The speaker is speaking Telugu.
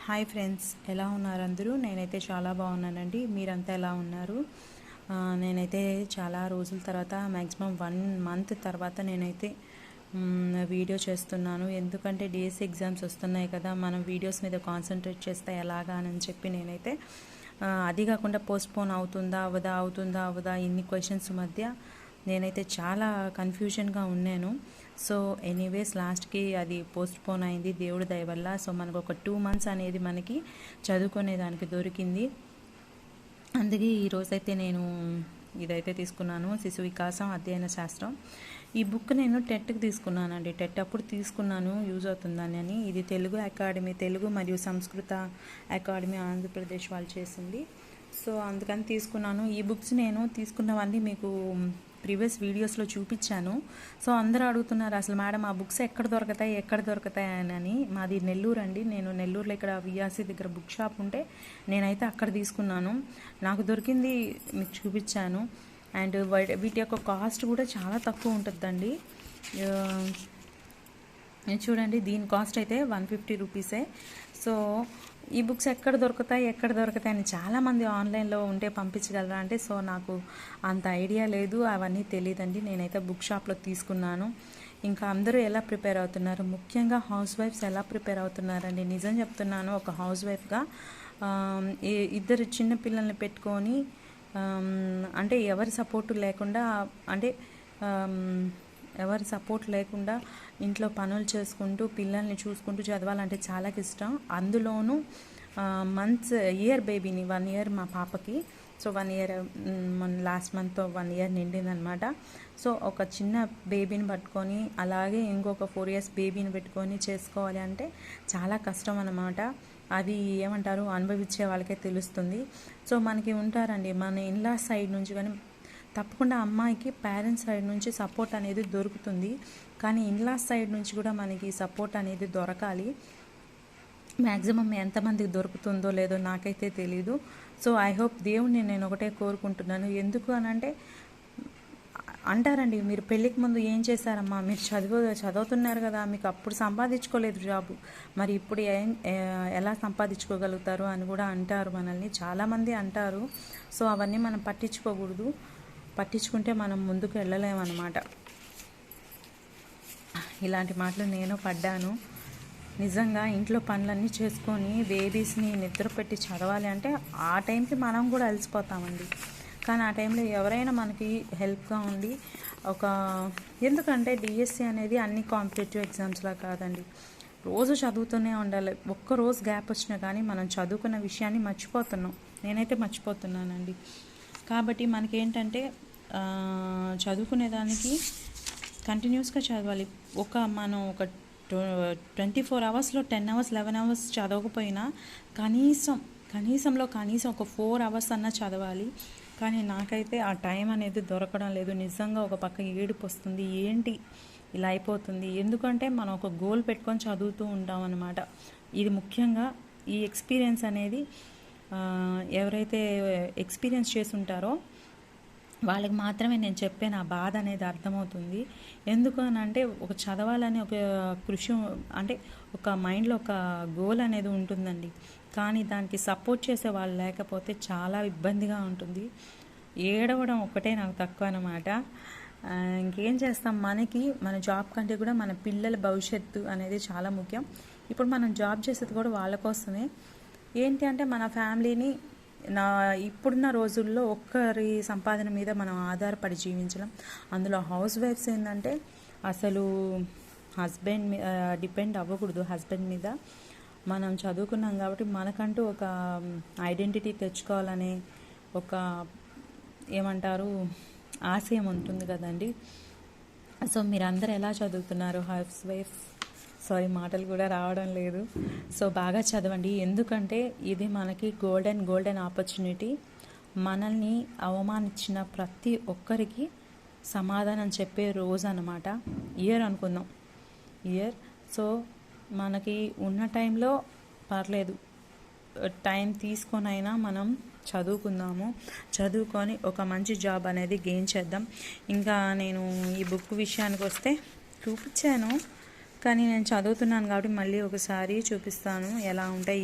హాయ్ ఫ్రెండ్స్, ఎలా ఉన్నారు అందరూ? నేనైతే చాలా బాగున్నానండి. మీరంతా ఎలా ఉన్నారు? నేనైతే చాలా రోజుల తర్వాత, మ్యాక్సిమం 1 మంత్ తర్వాత నేనైతే వీడియో చేస్తున్నాను. ఎందుకంటే డిఎస్సి ఎగ్జామ్స్ వస్తున్నాయి కదా, మనం వీడియోస్ మీద కాన్సన్ట్రేట్ చేస్తే ఎలాగా అని చెప్పి నేనైతే అది కాకుండా పోస్ట్పోన్ అవుతుందా ఇన్ని క్వశ్చన్స్ మధ్య నేనైతే చాలా కన్ఫ్యూజన్గా ఉన్నాను. సో ఎనీవేస్ లాస్ట్కి అది పోస్ట్పోన్ అయింది దేవుడి దయ వల్ల. సో మనకు ఒక 2 మంత్స్ అనేది మనకి చదువుకునేదానికి దొరికింది. అందుకే ఈరోజైతే నేను ఇదైతే తీసుకున్నాను, శిశు వికాసం అధ్యయన శాస్త్రం. ఈ బుక్ నేను టెట్కి తీసుకున్నానండి. టెట్ అప్పుడు తీసుకున్నాను, యూజ్ అవుతుందని అని. ఇది తెలుగు అకాడమీ, తెలుగు మరియు సంస్కృత అకాడమీ ఆంధ్రప్రదేశ్ వాళ్ళు చేసింది. సో అందుకని తీసుకున్నాను. ఈ బుక్స్ నేను తీసుకున్నవన్నీ మీకు ప్రీవియస్ వీడియోస్లో చూపించాను. సో అందరూ అడుగుతున్నారు, అసలు మేడం ఆ బుక్స్ ఎక్కడ దొరుకుతాయి అని. మాది నెల్లూరు అండి. నేను నెల్లూరులో ఇక్కడ విఆర్సీ దగ్గర బుక్ షాప్ ఉంటే నేనైతే అక్కడ తీసుకున్నాను. నాకు దొరికింది మీకు చూపించాను. అండ్ వీటి యొక్క కాస్ట్ కూడా చాలా తక్కువ ఉంటుందండి. చూడండి, దీని కాస్ట్ అయితే 150 రూపీసే. సో ఈ బుక్స్ ఎక్కడ దొరుకుతాయి అని చాలామంది ఆన్లైన్లో ఉంటే పంపించగలరా అంటే, సో నాకు అంత ఐడియా లేదు, అవన్నీ తెలియదండి. నేనైతే బుక్ షాప్లో తీసుకున్నాను. ఇంకా అందరూ ఎలా ప్రిపేర్ అవుతున్నారు, ముఖ్యంగా హౌస్ వైఫ్స్ ఎలా ప్రిపేర్ అవుతున్నారండి? నిజం చెప్తున్నాను, ఒక హౌస్ వైఫ్గా ఇద్దరు చిన్న పిల్లల్ని పెట్టుకొని అంటే ఎవరి సపోర్ట్ లేకుండా ఇంట్లో పనులు చేసుకుంటూ పిల్లల్ని చూసుకుంటూ చదవాలంటే చాలా ఇష్టం. అందులోనూ ఇయర్ బేబీని 1 ఇయర్ మా పాపకి. So 1 year last month 1 year నిండిందనమాట. సో ఒక చిన్న బేబీని పట్టుకొని అలాగే ఇంకొక 4 ఇయర్స్ బేబీని పెట్టుకొని చేసుకోవాలి అంటే చాలా కష్టం అన్నమాట. అవి ఏమంటారు, అనుభవించే వాళ్ళకే తెలుస్తుంది. సో మనకి ఉంటారండి మన ఇన్లా సైడ్ నుంచి, కానీ తప్పకుండా అమ్మాయికి పేరెంట్స్ సైడ్ నుంచి సపోర్ట్ అనేది దొరుకుతుంది. కానీ ఇన్లాస్ సైడ్ నుంచి కూడా మనకి సపోర్ట్ అనేది దొరకాలి. మ్యాక్సిమం ఎంతమందికి దొరుకుతుందో లేదో నాకైతే తెలీదు. సో ఐ హోప్ దేవుడిని నేను ఒకటే కోరుకుంటున్నాను. ఎందుకు అనంటే అంటారండి, మీరు పెళ్ళికి ముందు ఏం చేశారమ్మా, మీరు చదువుతున్నారు కదా, మీకు అప్పుడు సంపాదించుకోలేదు జాబు, మరి ఇప్పుడు ఎలా సంపాదించుకోగలుగుతారు అని కూడా అంటారు మనల్ని, చాలామంది అంటారు. సో అవన్నీ మనం పట్టించుకోకూడదు. పట్టించుకుంటే మనం ముందుకు వెళ్ళలేమన్నమాట. ఇలాంటి మాటలు నేను పడ్డాను. నిజంగా ఇంట్లో పనులన్నీ చేసుకొని బేబీస్ని నిద్రపెట్టి చదవాలి అంటే ఆ టైంకి మనం కూడా అలసిపోతామండి. కానీ ఆ టైంలో ఎవరైనా మనకి హెల్ప్గా ఉండి ఎందుకంటే డిఎస్సి అనేది అన్ని కాంపిటేటివ్ ఎగ్జామ్స్లా కాదండి, రోజు చదువుతూనే ఉండాలి. ఒక్కరోజు గ్యాప్ వచ్చినా కానీ మనం చదువుకున్న విషయాన్ని మర్చిపోతున్నాం. నేనైతే మర్చిపోతున్నానండి. కాబట్టి మనకేంటంటే చదువుకునేదానికి కంటిన్యూస్గా చదవాలి. మనం ఒక 24 అవర్స్లో 10 అవర్స్ 11 అవర్స్ చదవకపోయినా కనీసం ఒక 4 అవర్స్ అన్నా చదవాలి. కానీ నాకైతే ఆ టైం అనేది దొరకడం లేదు. నిజంగా ఒక పక్క ఏడుపు వస్తుంది, ఏంటి ఇలా అయిపోతుంది. ఎందుకంటే మనం ఒక గోల్ పెట్టుకొని చదువుతూ ఉంటాం అన్నమాట. ఇది ముఖ్యంగా ఈ ఎక్స్పీరియన్స్ అనేది ఎవరైతే ఎక్స్పీరియన్స్ చేస్తుంటారో వాళ్ళకి మాత్రమే నేను చెప్పే నా బాధ అనేది అర్థమవుతుంది. ఎందుకు అని అంటే, ఒక చదవాలని ఒక కృషి అంటే ఒక మైండ్లో ఒక గోల్ అనేది ఉంటుందండి. కానీ దానికి సపోర్ట్ చేసే వాళ్ళు లేకపోతే చాలా ఇబ్బందిగా ఉంటుంది. ఏడవడం ఒక్కటే నాకు తక్కువ అన్నమాట. ఇంకేం చేస్తాం, మన జాబ్ కంటే కూడా మన పిల్లల భవిష్యత్తు అనేది చాలా ముఖ్యం. ఇప్పుడు మనం జాబ్ చేసేది కూడా వాళ్ళ కోసమే. ఏంటి అంటే మన ఫ్యామిలీని ఇప్పుడున్న రోజుల్లో ఒక్కరి సంపాదన మీద మనం ఆధారపడి జీవించడం. అందులో హౌస్ వైఫ్స్ ఏంటంటే అసలు హస్బెండ్ మీద డిపెండ్ అవ్వకూడదు. హస్బెండ్ మీద మనం చదువుకున్నాం కాబట్టి మనకంటూ ఒక ఐడెంటిటీ తెచ్చుకోవాలనే ఒక ఏమంటారు ఆశయం ఉంటుంది కదండి. సో మీరందరూ ఎలా చదువుతున్నారు హౌస్ వైఫ్? మాటలు కూడా రావడం లేదు. సో బాగా చదవండి. ఎందుకంటే ఇది మనకి గోల్డెన్ ఆపర్చునిటీ. మనల్ని అవమానించిన ప్రతి ఒక్కరికి సమాధానం చెప్పే రోజు అన్నమాట. అనుకుందాం ఇయర్. సో మనకి ఉన్న టైంలో పర్లేదు, టైం తీసుకొనైనా మనం చదువుకొని ఒక మంచి జాబ్ అనేది గెయిన్ చేద్దాం. ఇంకా నేను ఈ బుక్ విషయానికి వస్తే చూపించాను, కానీ నేను చదువుతున్నాను కాబట్టి మళ్ళీ ఒకసారి చూపిస్తాను ఎలా ఉంటాయి.